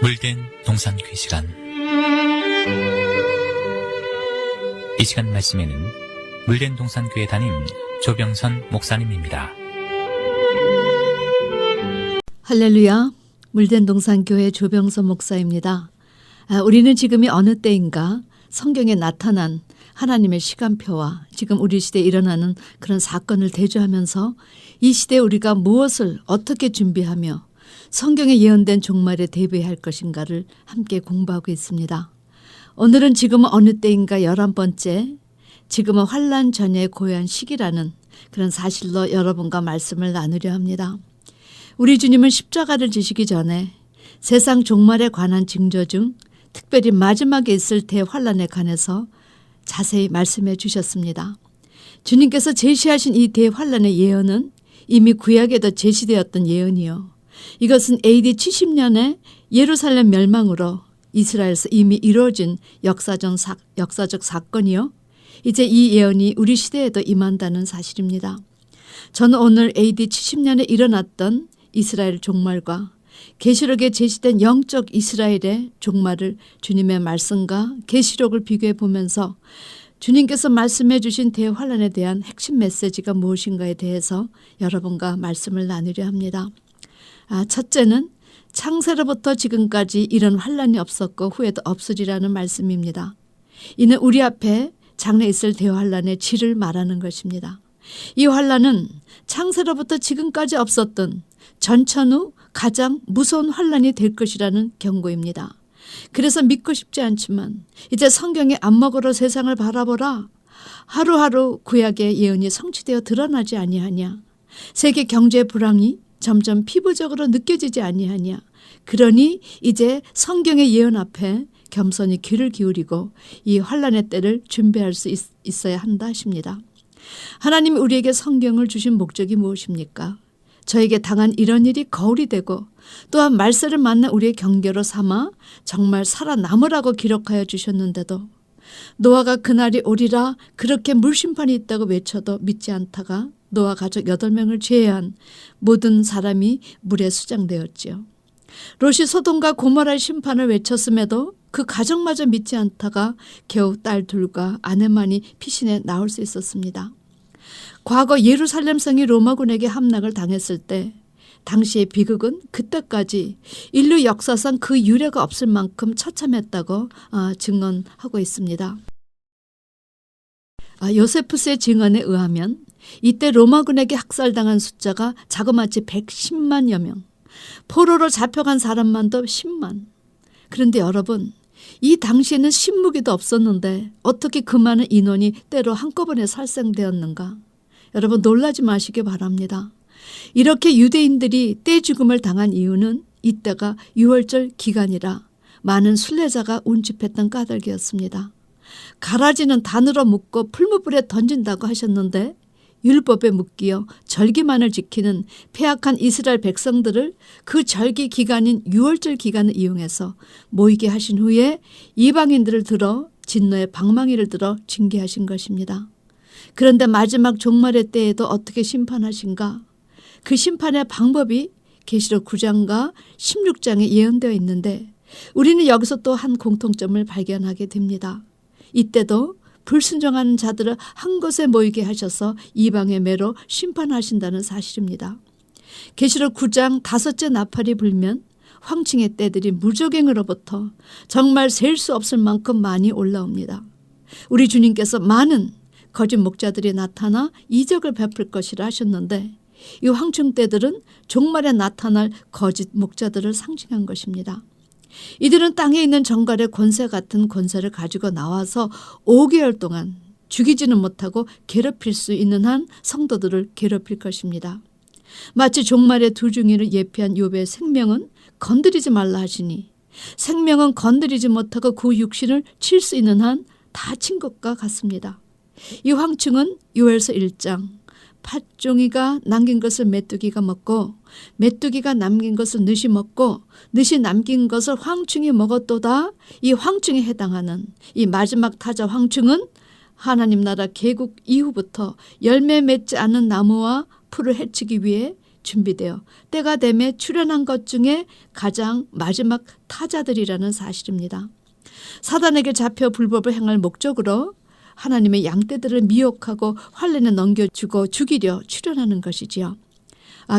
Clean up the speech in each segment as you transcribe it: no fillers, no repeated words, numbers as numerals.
물된 동산귀 시간. 이 시간 말씀에는 물된 동산교회 담임 조병선 목사님입니다. 할렐루야, 물된 동산교회 조병선 목사입니다. 우리는 지금이 어느 때인가 성경에 나타난 하나님의 시간표와 지금 우리 시대에 일어나는 그런 사건을 대조하면서 이 시대에 우리가 무엇을 어떻게 준비하며 성경에 예언된 종말에 대비할 것인가를 함께 공부하고 있습니다. 오늘은 지금은 어느 때인가 11번째, 지금은 환난 전야의 고요한 시기라는 그런 사실로 여러분과 말씀을 나누려 합니다. 우리 주님은 십자가를 지시기 전에 세상 종말에 관한 징조 중 특별히 마지막에 있을 대환난에 관해서 자세히 말씀해 주셨습니다. 주님께서 제시하신 이 대환난의 예언은 이미 구약에도 제시되었던 예언이요. 이것은 AD 70년에 예루살렘 멸망으로 이스라엘에서 이미 이루어진 역사적 사건이요. 이제 이 예언이 우리 시대에도 임한다는 사실입니다. 저는 오늘 AD 70년에 일어났던 이스라엘 종말과 계시록에 제시된 영적 이스라엘의 종말을 주님의 말씀과 계시록을 비교해 보면서 주님께서 말씀해 주신 대환난에 대한 핵심 메시지가 무엇인가에 대해서 여러분과 말씀을 나누려 합니다. 첫째는 창세로부터 지금까지 이런 환난이 없었고 후에도 없으리라는 말씀입니다. 이는 우리 앞에 장래 있을 대환난의 질을 말하는 것입니다. 이 환난은 창세로부터 지금까지 없었던 전천 후 가장 무서운 환난이 될 것이라는 경고입니다. 그래서 믿고 싶지 않지만 이제 성경의 안목으로 세상을 바라보라. 하루하루 구약의 예언이 성취되어 드러나지 아니하냐. 세계 경제 불황이 점점 피부적으로 느껴지지 아니하냐. 그러니 이제 성경의 예언 앞에 겸손히 귀를 기울이고 이 환난의 때를 준비할 수 있어야 한다 하십니다. 하나님이 우리에게 성경을 주신 목적이 무엇입니까? 저에게 당한 이런 일이 거울이 되고 또한 말세를 만나 우리의 경계로 삼아 정말 살아남으라고 기록하여 주셨는데도 노아가 그날이 오리라 그렇게 물심판이 있다고 외쳐도 믿지 않다가 노아 가족 8명을 제외한 모든 사람이 물에 수장되었지요. 롯이 소돔과 고모라의 심판을 외쳤음에도 그 가족마저 믿지 않다가 겨우 딸 둘과 아내만이 피신해 나올 수 있었습니다. 과거 예루살렘 성이 로마군에게 함락을 당했을 때 당시의 비극은 그때까지 인류 역사상 그 유례가 없을 만큼 처참했다고 증언하고 있습니다. 요세푸스의 증언에 의하면 이때 로마군에게 학살당한 숫자가 자그마치 110만여 명, 포로로 잡혀간 사람만도 10만. 그런데 여러분, 이 당시에는 신무기도 없었는데 어떻게 그 많은 인원이 때로 한꺼번에 살생되었는가? 여러분 놀라지 마시기 바랍니다. 이렇게 유대인들이 떼죽음을 당한 이유는 이때가 유월절 기간이라 많은 순례자가 운집했던 까닭이었습니다. 가라지는 단으로 묶고 풀무불에 던진다고 하셨는데 율법에 묶이어 절기만을 지키는 패악한 이스라엘 백성들을 그 절기 기간인 유월절 기간을 이용해서 모이게 하신 후에 이방인들을 들어 진노의 방망이를 들어 징계하신 것입니다. 그런데 마지막 종말의 때에도 어떻게 심판하신가? 그 심판의 방법이 계시록 9장과 16장에 예언되어 있는데 우리는 여기서 또 한 공통점을 발견하게 됩니다. 이때도 불순종하는 자들을 한 곳에 모이게 하셔서 이방의 매로 심판하신다는 사실입니다. 계시록 9장 5째 나팔이 불면 황충의 떼들이 무조갱으로부터 정말 셀 수 없을 만큼 많이 올라옵니다. 우리 주님께서 많은 거짓 목자들이 나타나 이적을 베풀 것이라 하셨는데 이 황충떼들은 종말에 나타날 거짓 목자들을 상징한 것입니다. 이들은 땅에 있는 정갈의 권세 같은 권세를 가지고 나와서 5개월 동안 죽이지는 못하고 괴롭힐 수 있는 한 성도들을 괴롭힐 것입니다. 마치 종말의 두 중이를 예피한 욥의 생명은 건드리지 말라 하시니 생명은 건드리지 못하고 그 육신을 칠 수 있는 한 다 친 것과 같습니다. 이 황충은 요엘서 1장 팥종이가 남긴 것을 메뚜기가 먹고 메뚜기가 남긴 것을 늑이 먹고 늑이 남긴 것을 황충이 먹었도다. 이 황충에 해당하는 이 마지막 타자 황충은 하나님 나라 개국 이후부터 열매 맺지 않는 나무와 풀을 해치기 위해 준비되어 때가 되매 출현한 것 중에 가장 마지막 타자들이라는 사실입니다. 사단에게 잡혀 불법을 행할 목적으로 하나님의 양떼들을 미혹하고 환란에 넘겨주고 죽이려 출현하는 것이지요.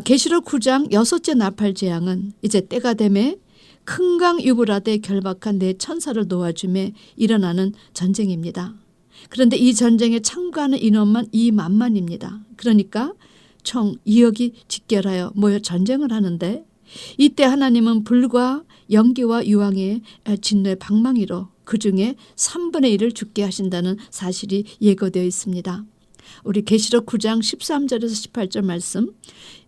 계시록 9장 6째 나팔 재앙은 이제 때가 되매 큰 강 유브라데 결박한 네 천사를 놓아줌에 일어나는 전쟁입니다. 그런데 이 전쟁에 참가하는 인원만 2만만입니다. 그러니까 총 2억이 직결하여 모여 전쟁을 하는데 이때 하나님은 불과 연기와 유황의 진노의 방망이로 그중에 3분의 1을 죽게 하신다는 사실이 예고되어 있습니다. 우리 계시록 9장 13절에서 18절 말씀.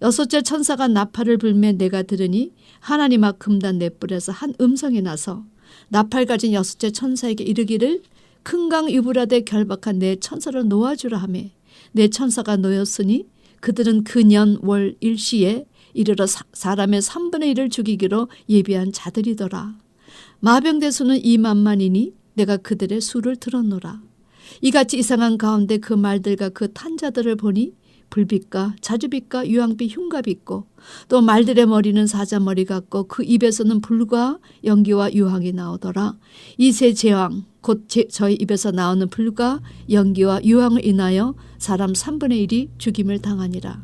여섯째 천사가 나팔을 불매 내가 들으니 하나님 앞 금단 넷불에서 한 음성이 나서 나팔 가진 여섯째 천사에게 이르기를 큰 강 유브라데 결박한 네 천사를 놓아주라 하매 네 천사가 놓였으니 그들은 그 년 월 일시에 이르러 사람의 3분의 1을 죽이기로 예비한 자들이더라. 마병대 수는 2만만이니 내가 그들의 수를 들었노라. 이같이 이상한 가운데 그 말들과 그 탄자들을 보니 불빛과 자주빛과 유황빛 흉갑이 있고 또 말들의 머리는 사자머리 같고 그 입에서는 불과 연기와 유황이 나오더라. 이 세 제왕 곧 저희 입에서 나오는 불과 연기와 유황을 인하여 사람 3분의 1이 죽임을 당하니라.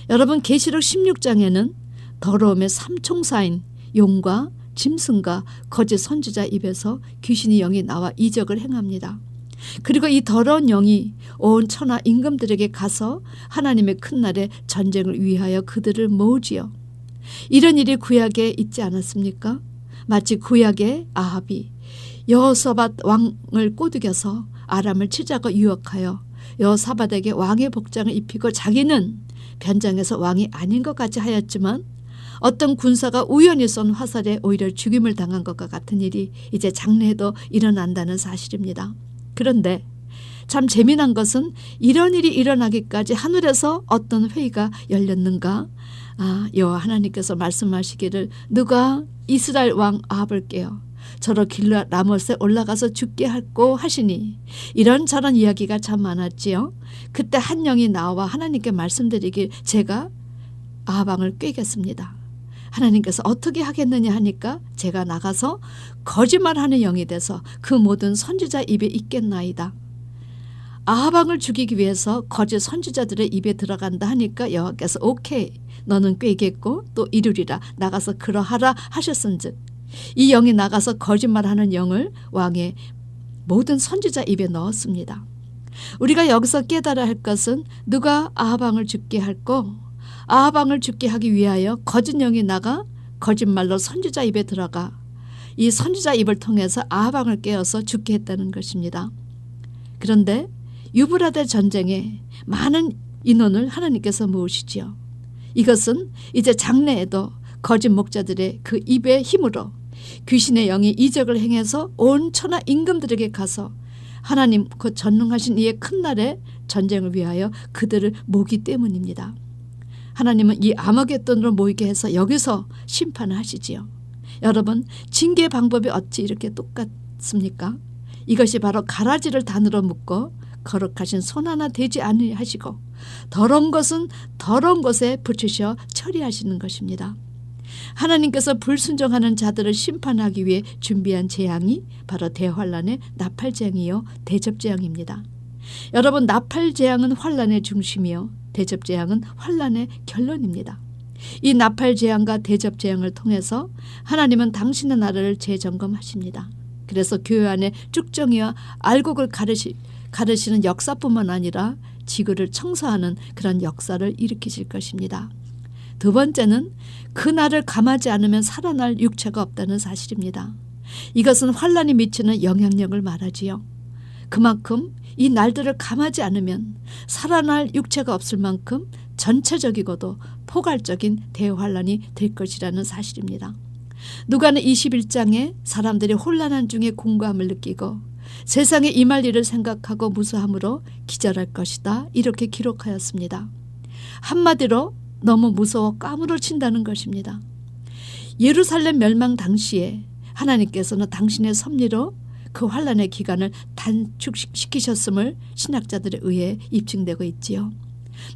여러분 계시록 16장에는 더러움의 삼총사인 용과 짐승과 거짓 선지자 입에서 귀신이 영이 나와 이적을 행합니다. 그리고 이 더러운 영이 온 천하 임금들에게 가서 하나님의 큰 날에 전쟁을 위하여 그들을 모으지요. 이런 일이 구약에 있지 않았습니까? 마치 구약의 아합이 여호사밧 왕을 꼬드겨서 아람을 치자고 유혹하여 여호사밧에게 왕의 복장을 입히고 자기는 변장해서 왕이 아닌 것 같이 하였지만 어떤 군사가 우연히 쏜 화살에 오히려 죽임을 당한 것과 같은 일이 이제 장래에도 일어난다는 사실입니다. 그런데 참 재미난 것은 이런 일이 일어나기까지 하늘에서 어떤 회의가 열렸는가? 여호와 하나님께서 말씀하시기를 누가 이스라엘 왕 아합을 깨어 저로 길르앗 라못에 올라가서 죽게 할고 하시니 이런저런 이야기가 참 많았지요. 그때 한 영이 나와 하나님께 말씀드리길 제가 아합 왕을 꿰겠습니다. 하나님께서 어떻게 하겠느냐 하니까 제가 나가서 거짓말하는 영이 돼서 그 모든 선지자 입에 있겠나이다. 아합 왕을 죽이기 위해서 거짓 선지자들의 입에 들어간다 하니까 여호와께서 오케이 너는 꿰겠고 또 이루리라 나가서 그러하라 하셨은즉 이 영이 나가서 거짓말하는 영을 왕의 모든 선지자 입에 넣었습니다. 우리가 여기서 깨달아야 할 것은 누가 아합 왕을 죽게 할고 아합 왕을 죽게 하기 위하여 거짓 영이 나가 거짓말로 선지자 입에 들어가 이 선지자 입을 통해서 아합 왕을 깨어서 죽게 했다는 것입니다. 그런데 유브라데 전쟁에 많은 인원을 하나님께서 모으시지요. 이것은 이제 장래에도 거짓 목자들의 그 입의 힘으로 귀신의 영이 이적을 행해서 온 천하 임금들에게 가서 하나님 그 전능하신 이의 큰 날에 전쟁을 위하여 그들을 모기 때문입니다. 하나님은 이 아마겟돈으로 모이게 해서 여기서 심판을 하시지요. 여러분 징계의 방법이 어찌 이렇게 똑같습니까? 이것이 바로 가라지를 단으로 묶고 거룩하신 손 하나 대지 아니하시고 더러운 것은 더러운 것에 붙이셔 처리하시는 것입니다. 하나님께서 불순종하는 자들을 심판하기 위해 준비한 재앙이 바로 대환란의 나팔재앙이요 대접재앙입니다. 여러분 나팔재앙은 환란의 중심이요 대접재앙은 환란의 결론입니다. 이 나팔재앙과 대접재앙을 통해서 하나님은 당신의 나라를 재점검하십니다. 그래서 교회 안에 쭉정이와 알곡을 가르치는 역사뿐만 아니라 지구를 청소하는 그런 역사를 일으키실 것입니다. 두 번째는 그 날을 감하지 않으면 살아날 육체가 없다는 사실입니다. 이것은 환란이 미치는 영향력을 말하지요. 그만큼 이 날들을 감하지 않으면 살아날 육체가 없을 만큼 전체적이고도 포괄적인 대환란이 될 것이라는 사실입니다. 누가는 21장에 사람들이 혼란한 중에 공고함을 느끼고 세상에 임할 일을 생각하고 무수함으로 기절할 것이다 이렇게 기록하였습니다. 한마디로 너무 무서워 까무러 친다는 것입니다. 예루살렘 멸망 당시에 하나님께서는 당신의 섭리로 그 환란의 기간을 단축시키셨음을 신학자들에 의해 입증되고 있지요.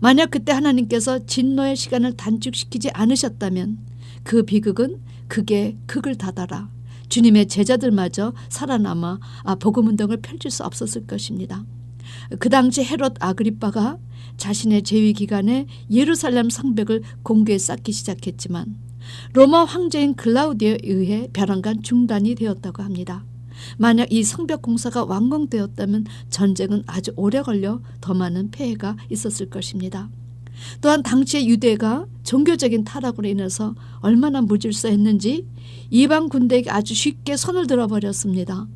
만약 그때 하나님께서 진노의 시간을 단축시키지 않으셨다면 그 비극은 극에 극을 다다라 주님의 제자들마저 살아남아 복음운동을 펼칠 수 없었을 것입니다. 그 당시 헤롯 아그리빠가 자신의 재위 기간에 예루살렘 성벽을 공개에 쌓기 시작했지만 로마 황제인 클라우디오에 의해 벼랑간 중단이 되었다고 합니다. 만약 이 성벽 공사가 완공되었다면 전쟁은 아주 오래 걸려 더 많은 폐해가 있었을 것입니다. 또한 당시의 유대가 종교적인 타락으로 인해서 얼마나 무질서했는지 이방 군대에게 아주 쉽게 손을 들어버렸습니다.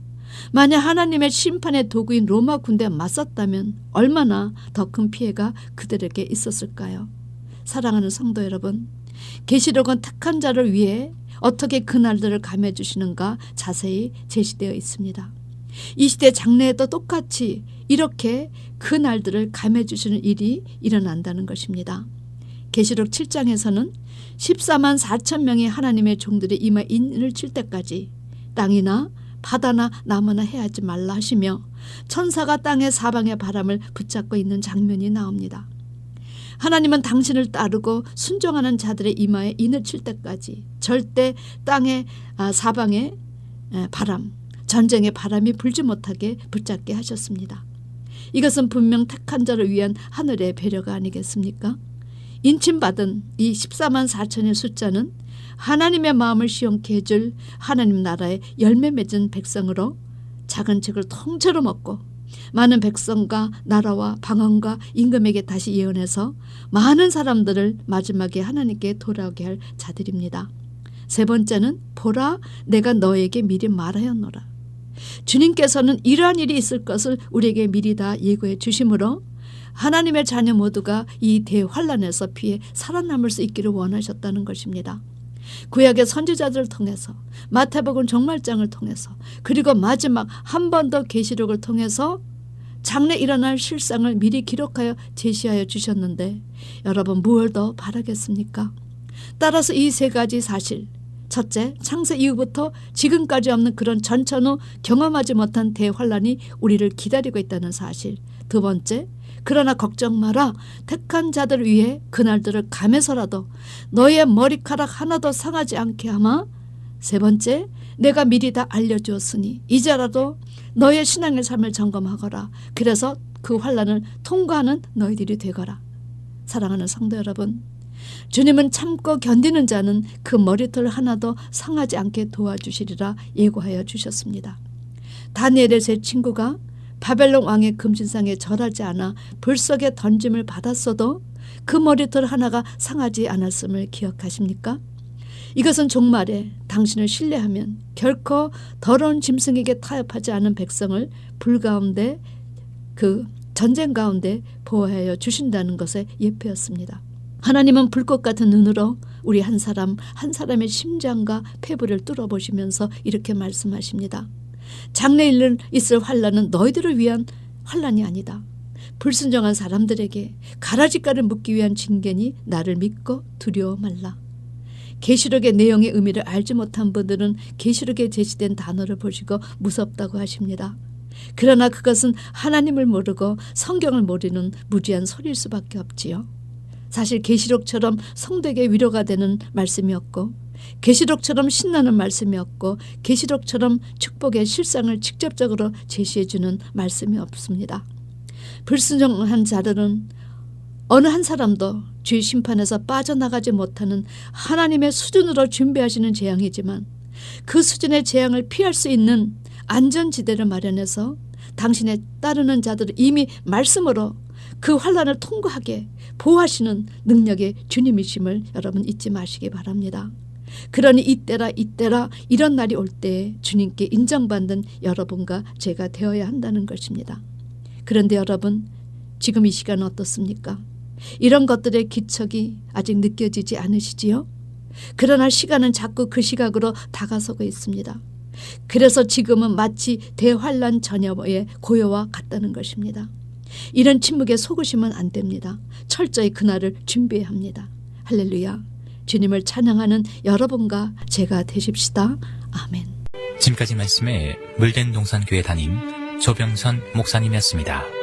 만약 하나님의 심판의 도구인 로마 군대에 맞섰다면 얼마나 더 큰 피해가 그들에게 있었을까요? 사랑하는 성도 여러분, 계시록은 택한 자를 위해 어떻게 그날들을 감해 주시는가 자세히 제시되어 있습니다. 이 시대 장래에도 똑같이 이렇게 그날들을 감해 주시는 일이 일어난다는 것입니다. 계시록 7장에서는 14만 4천 명의 하나님의 종들이 이마에 인을 칠 때까지 땅이나 바다나 나무나 해하지 말라 하시며 천사가 땅의 사방의 바람을 붙잡고 있는 장면이 나옵니다. 하나님은 당신을 따르고 순종하는 자들의 이마에 인을 칠 때까지 절대 땅의 사방의 바람, 전쟁의 바람이 불지 못하게 붙잡게 하셨습니다. 이것은 분명 택한 자를 위한 하늘의 배려가 아니겠습니까? 인침받은 이 14만 4천의 숫자는 하나님의 마음을 시원케 해줄 하나님 나라의 열매 맺은 백성으로 작은 책을 통째로 먹고 많은 백성과 나라와 방언과 임금에게 다시 예언해서 많은 사람들을 마지막에 하나님께 돌아오게 할 자들입니다. 세 번째는 보라 내가 너에게 미리 말하였노라. 주님께서는 이러한 일이 있을 것을 우리에게 미리 다 예고해 주심으로 하나님의 자녀 모두가 이 대환란에서 피해 살아남을 수 있기를 원하셨다는 것입니다. 구약의 선지자들을 통해서 마태복음 종말장을 통해서 그리고 마지막 한 번 더 계시록을 통해서 장래 일어날 실상을 미리 기록하여 제시하여 주셨는데 여러분 무엇을 더 바라겠습니까? 따라서 이 세 가지 사실, 첫째, 창세 이후부터 지금까지 없는 그런 전천후 경험하지 못한 대환란이 우리를 기다리고 있다는 사실. 두 번째, 그러나 걱정 마라. 택한 자들을 위해 그날들을 감해서라도 너의 머리카락 하나도 상하지 않게 하마. 세 번째, 내가 미리 다 알려주었으니 이제라도 너의 신앙의 삶을 점검하거라. 그래서 그 환난을 통과하는 너희들이 되거라. 사랑하는 성도 여러분, 주님은 참고 견디는 자는 그 머리털 하나도 상하지 않게 도와주시리라 예고하여 주셨습니다. 다니엘의 세 친구가 바벨론 왕의 금신상에 절하지 않아 불 속에 던짐을 받았어도 그 머리털 하나가 상하지 않았음을 기억하십니까? 이것은 종말에 당신을 신뢰하면 결코 더러운 짐승에게 타협하지 않은 백성을 불 가운데 그 전쟁 가운데 보호하여 주신다는 것의 예표였습니다. 하나님은 불꽃 같은 눈으로 우리 한 사람 한 사람의 심장과 폐부를 뚫어보시면서 이렇게 말씀하십니다. 장래일을 있을 환란은 너희들을 위한 환란이 아니다. 불순종한 사람들에게 가라지가를 묻기 위한 징계니 나를 믿고 두려워 말라. 계시록의 내용의 의미를 알지 못한 분들은 계시록에 제시된 단어를 보시고 무섭다고 하십니다. 그러나 그것은 하나님을 모르고 성경을 모르는 무지한 소리일 수밖에 없지요. 사실 계시록처럼 성도에게 위로가 되는 말씀이었고 계시록처럼 신나는 말씀이었고 계시록처럼 축복의 실상을 직접적으로 제시해주는 말씀이 없습니다. 불순종한 자들은 어느 한 사람도 주의 심판에서 빠져나가지 못하는 하나님의 수준으로 준비하시는 재앙이지만 그 수준의 재앙을 피할 수 있는 안전지대를 마련해서 당신의 따르는 자들을 이미 말씀으로 그 환난을 통과하게 보호하시는 능력의 주님이심을 여러분 잊지 마시기 바랍니다. 그러니 이때라 이런 날이 올 때에 주님께 인정받는 여러분과 제가 되어야 한다는 것입니다. 그런데 여러분 지금 이 시간은 어떻습니까? 이런 것들의 기척이 아직 느껴지지 않으시지요? 그러나 시간은 자꾸 그 시각으로 다가서고 있습니다. 그래서 지금은 마치 대환란 전야의 고요와 같다는 것입니다. 이런 침묵에 속으시면 안 됩니다. 철저히 그날을 준비해야 합니다. 할렐루야. 주님을 찬양하는 여러분과 제가 되십시다. 아멘. 지금까지 말씀에 물된 동산교회 담임 조병선 목사님이었습니다.